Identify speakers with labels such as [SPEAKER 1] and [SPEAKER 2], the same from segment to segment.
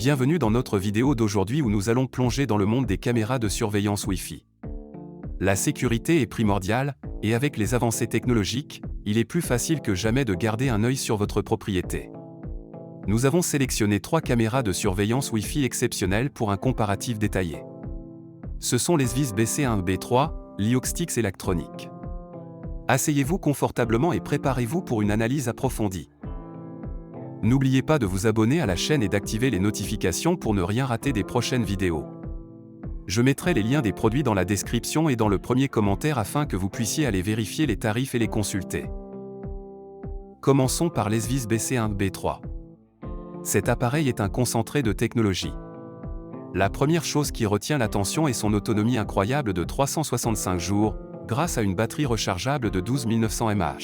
[SPEAKER 1] Bienvenue dans notre vidéo d'aujourd'hui où nous allons plonger dans le monde des caméras de surveillance Wi-Fi. La sécurité est primordiale, et avec les avancées technologiques, il est plus facile que jamais de garder un œil sur votre propriété. Nous avons sélectionné 3 caméras de surveillance Wi-Fi exceptionnelles pour un comparatif détaillé. Ce sont les Sviz BC1B3, Lioxtix Electronic. Asseyez-vous confortablement et préparez-vous pour une analyse approfondie. N'oubliez pas de vous abonner à la chaîne et d'activer les notifications pour ne rien rater des prochaines vidéos. Je mettrai les liens des produits dans la description et dans le premier commentaire afin que vous puissiez aller vérifier les tarifs et les consulter. Commençons par les Sviz BC1B3. Cet appareil est un concentré de technologie. La première chose qui retient l'attention est son autonomie incroyable de 365 jours, grâce à une batterie rechargeable de 12 900 mAh.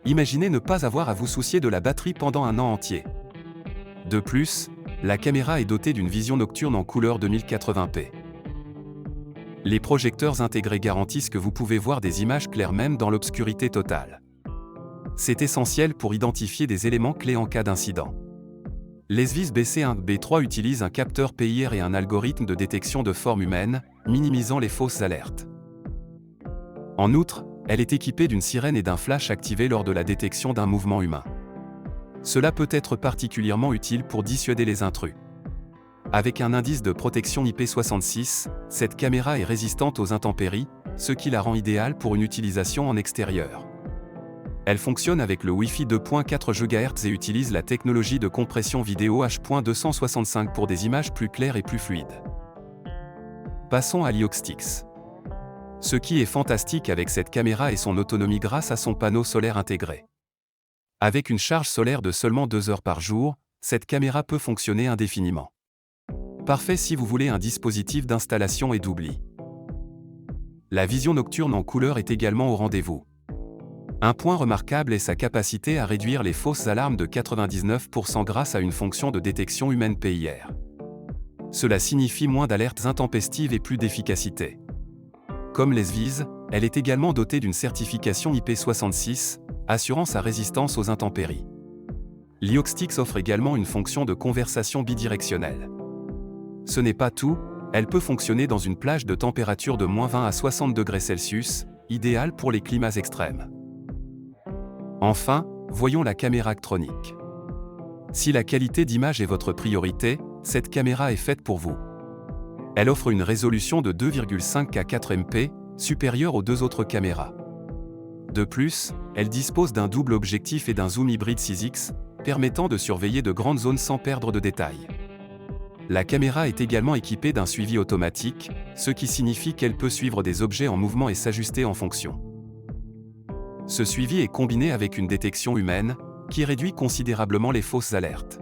[SPEAKER 1] Imaginez ne pas avoir à vous soucier de la batterie pendant un an entier. De plus, la caméra est dotée d'une vision nocturne en couleur 2080p. Les projecteurs intégrés garantissent que vous pouvez voir des images claires même dans l'obscurité totale. C'est essentiel pour identifier des éléments clés en cas d'incident. Les Sviz BC1B3 utilisent un capteur PIR et un algorithme de détection de forme humaine, minimisant les fausses alertes. En outre, elle est équipée d'une sirène et d'un flash activé lors de la détection d'un mouvement humain. Cela peut être particulièrement utile pour dissuader les intrus. Avec un indice de protection IP66, cette caméra est résistante aux intempéries, ce qui la rend idéale pour une utilisation en extérieur. Elle fonctionne avec le Wi-Fi 2.4 GHz et utilise la technologie de compression vidéo H.265 pour des images plus claires et plus fluides. Passons à Lioxtix. Ce qui est fantastique avec cette caméra est son autonomie grâce à son panneau solaire intégré. Avec une charge solaire de seulement 2 heures par jour, cette caméra peut fonctionner indéfiniment. Parfait si vous voulez un dispositif d'installation et d'oubli. La vision nocturne en couleur est également au rendez-vous. Un point remarquable est sa capacité à réduire les fausses alarmes de 99% grâce à une fonction de détection humaine PIR. Cela signifie moins d'alertes intempestives et plus d'efficacité. Comme les Sviz, elle est également dotée d'une certification IP66, assurant sa résistance aux intempéries. Lioxtix offre également une fonction de conversation bidirectionnelle. Ce n'est pas tout, elle peut fonctionner dans une plage de température de -20 à 60 degrés Celsius, idéale pour les climats extrêmes. Enfin, voyons la caméra Actronic. Si la qualité d'image est votre priorité, cette caméra est faite pour vous. Elle offre une résolution de 2,5K 4MP, supérieure aux 2 autres caméras. De plus, elle dispose d'un double objectif et d'un zoom hybride 6x, permettant de surveiller de grandes zones sans perdre de détails. La caméra est également équipée d'un suivi automatique, ce qui signifie qu'elle peut suivre des objets en mouvement et s'ajuster en fonction. Ce suivi est combiné avec une détection humaine, qui réduit considérablement les fausses alertes.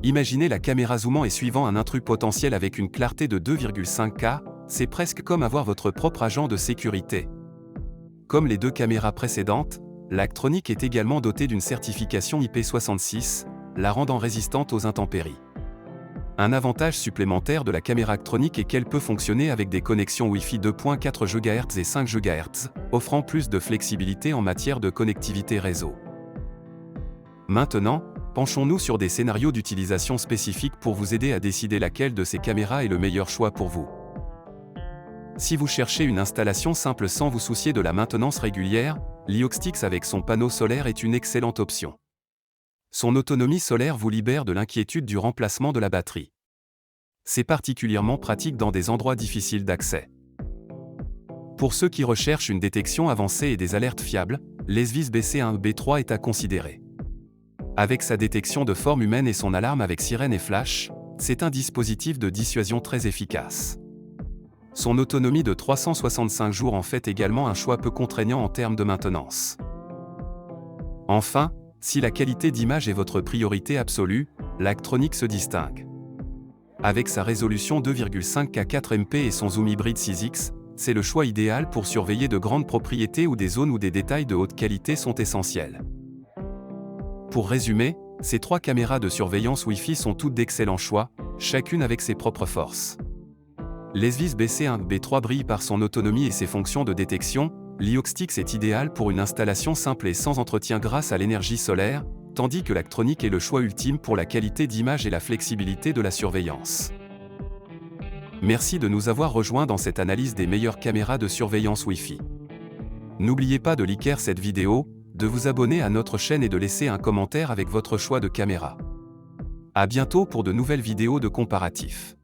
[SPEAKER 1] Imaginez la caméra zoomant et suivant un intrus potentiel avec une clarté de 2,5K, c'est presque comme avoir votre propre agent de sécurité. Comme les 2 caméras précédentes, l'Actronic est également dotée d'une certification IP66, la rendant résistante aux intempéries. Un avantage supplémentaire de la caméra Actronic est qu'elle peut fonctionner avec des connexions Wi-Fi 2.4 GHz et 5 GHz, offrant plus de flexibilité en matière de connectivité réseau. Maintenant, penchons-nous sur des scénarios d'utilisation spécifiques pour vous aider à décider laquelle de ces caméras est le meilleur choix pour vous. Si vous cherchez une installation simple sans vous soucier de la maintenance régulière, Lioxtix avec son panneau solaire est une excellente option. Son autonomie solaire vous libère de l'inquiétude du remplacement de la batterie. C'est particulièrement pratique dans des endroits difficiles d'accès. Pour ceux qui recherchent une détection avancée et des alertes fiables, les Sviz BC1B3 est à considérer. Avec sa détection de forme humaine et son alarme avec sirène et flash, c'est un dispositif de dissuasion très efficace. Son autonomie de 365 jours en fait également un choix peu contraignant en termes de maintenance. Enfin, si la qualité d'image est votre priorité absolue, l'Actronic se distingue. Avec sa résolution 2,5K 4MP et son zoom hybride 6x, c'est le choix idéal pour surveiller de grandes propriétés ou des zones où des détails de haute qualité sont essentiels. Pour résumer, ces 3 caméras de surveillance Wi-Fi sont toutes d'excellents choix, chacune avec ses propres forces. Les Sviz BC1B3 brille par son autonomie et ses fonctions de détection, Lioxtix est idéal pour une installation simple et sans entretien grâce à l'énergie solaire, tandis que l'Actronic est le choix ultime pour la qualité d'image et la flexibilité de la surveillance. Merci de nous avoir rejoints dans cette analyse des meilleures caméras de surveillance Wi-Fi. N'oubliez pas de liker cette vidéo, de vous abonner à notre chaîne et de laisser un commentaire avec votre choix de caméra. À bientôt pour de nouvelles vidéos de comparatifs.